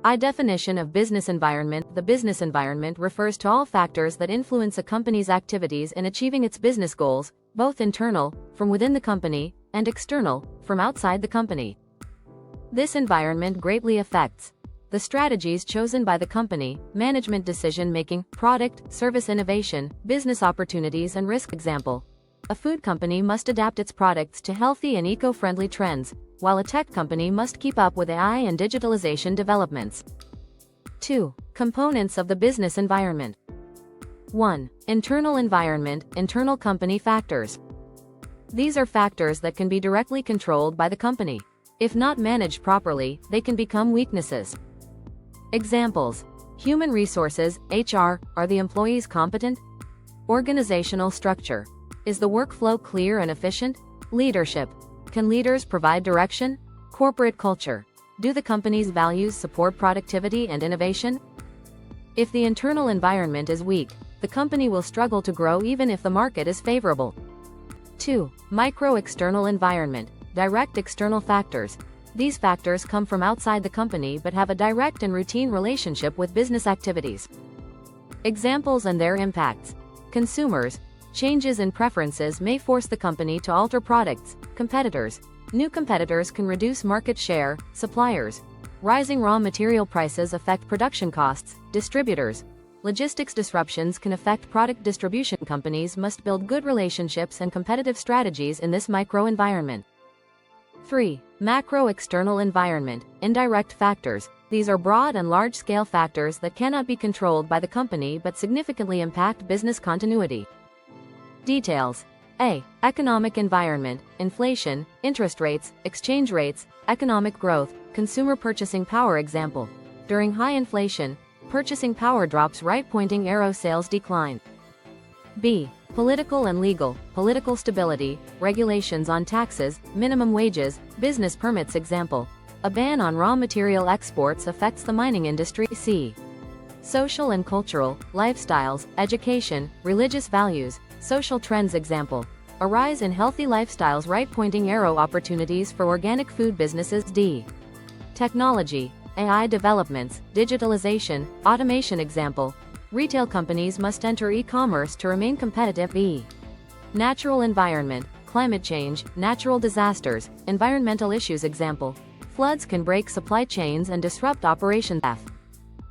I definition of business environment. The business environment refers to all factors that influence a company's activities in achieving its business goals, both internal, from within the company, and external, from outside the company. This environment greatly affects the strategies chosen by the company, management decision-making, product, service innovation, business opportunities and risk. Example: a food company must adapt its products to healthy and eco-friendly trends, while a tech company must keep up with AI and digitalization developments. 2. Components of the business environment. 1. Internal environment, internal company factors. These are factors that can be directly controlled by the company. If not managed properly, they can become weaknesses. Examples: human resources, HR, are the employees competent? Organizational structure. Is the workflow clear and efficient? Leadership. Can leaders provide direction? Corporate culture. Do the company's values support productivity and innovation? If the internal environment is weak, the company will struggle to grow even if the market is favorable. 2. Micro-external environment. Direct external factors. These factors come from outside the company but have a direct and routine relationship with business activities. Examples and their impacts. Consumers. Changes in preferences may force the company to alter products. Competitors. New competitors can reduce market share. Suppliers. Rising raw material prices affect production costs. Distributors. Logistics disruptions can affect product distribution. Companies must build good relationships and competitive strategies in this micro-environment. 3. Macro-external environment, indirect factors. These are broad and large-scale factors that cannot be controlled by the company but significantly impact business continuity. Details. A. Economic environment, inflation, interest rates, exchange rates, economic growth, consumer purchasing power. Example: during high inflation, purchasing power drops. Right pointing arrow, sales decline. B. Political and legal, political stability, regulations on taxes, minimum wages, business permits. Example: a ban on raw material exports affects the mining industry. C. Social and cultural, lifestyles, education, religious values, social trends. Example: a rise in healthy lifestyles. Right pointing arrow, opportunities for organic food businesses. D. Technology, AI developments, digitalization, automation. Example: retail companies must enter e-commerce to remain competitive. E. Natural environment, climate change, natural disasters, environmental issues. Example: floods can break supply chains and disrupt operations. F.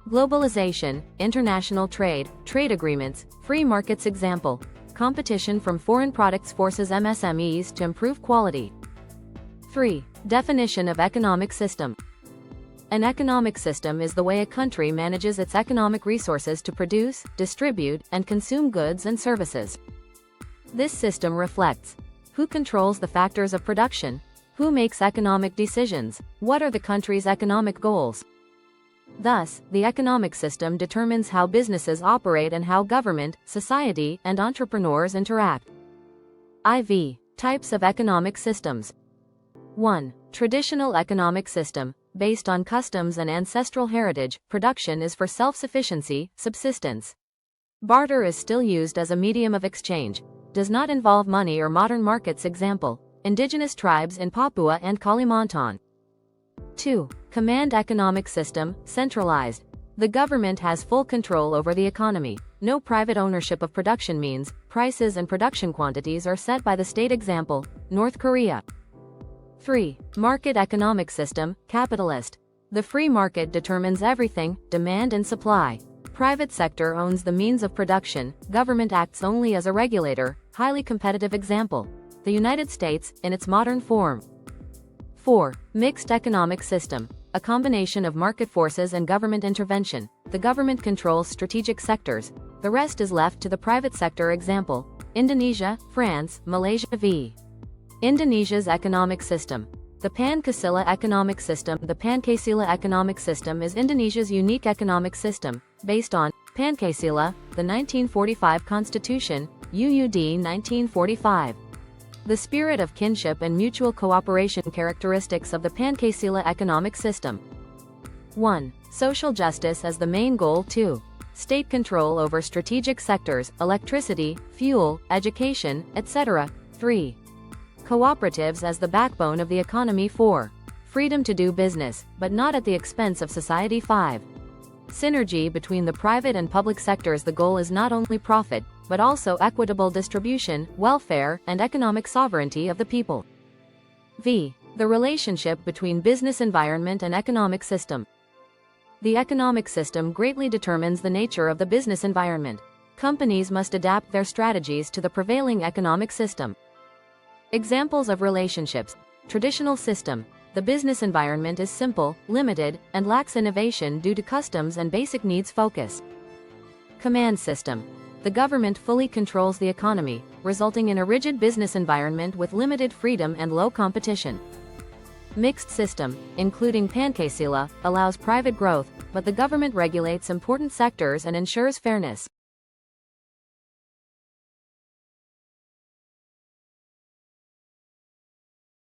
Globalization, international trade, trade agreements, free markets. Example: competition from foreign products forces MSMEs to improve quality. 3. Definition of economic system. An economic system is the way a country manages its economic resources to produce, distribute, and consume goods and services. This system reflects who controls the factors of production, who makes economic decisions, what are the country's economic goals. Thus, the economic system determines how businesses operate and how government, society, and entrepreneurs interact. IV. Types of economic systems. 1. Traditional economic system. Based on customs and ancestral heritage, production is for self-sufficiency, subsistence. Barter is still used as a medium of exchange. Does not involve money or modern markets. Example: indigenous tribes in Papua and Kalimantan. 2. Command economic system, centralized. The government has full control over the economy. No private ownership of production means prices and production quantities are set by the state. Example: North Korea. 3. Market economic system, capitalist. The free market determines everything, demand and supply. Private sector owns the means of production, government acts only as a regulator, highly competitive. Example: the United States, in its modern form. 4. Mixed economic system. A combination of market forces and government intervention. The government controls strategic sectors. The rest is left to the private sector. Example: Indonesia, France, Malaysia. V. Indonesia's economic system. The Pancasila economic system. The Pancasila economic system is Indonesia's unique economic system, based on Pancasila, the 1945 Constitution, UUD 1945. The spirit of kinship and mutual cooperation. Characteristics of the Pancasila economic system. 1. Social justice as the main goal. 2. State control over strategic sectors, electricity, fuel, education, etc. 3. Cooperatives as the backbone of the economy. 4. Freedom to do business, but not at the expense of society. 5. Synergy between the private and public sectors. The goal is not only profit, but also equitable distribution, welfare, and economic sovereignty of the people. V. The relationship between business environment and economic system. The economic system greatly determines the nature of the business environment. Companies must adapt their strategies to the prevailing economic system. Examples of relationships. Traditional system. The business environment is simple, limited, and lacks innovation due to customs and basic needs focus. Command system. The government fully controls the economy, resulting in a rigid business environment with limited freedom and low competition. Mixed system, including Pankasila, allows private growth, but the government regulates important sectors and ensures fairness.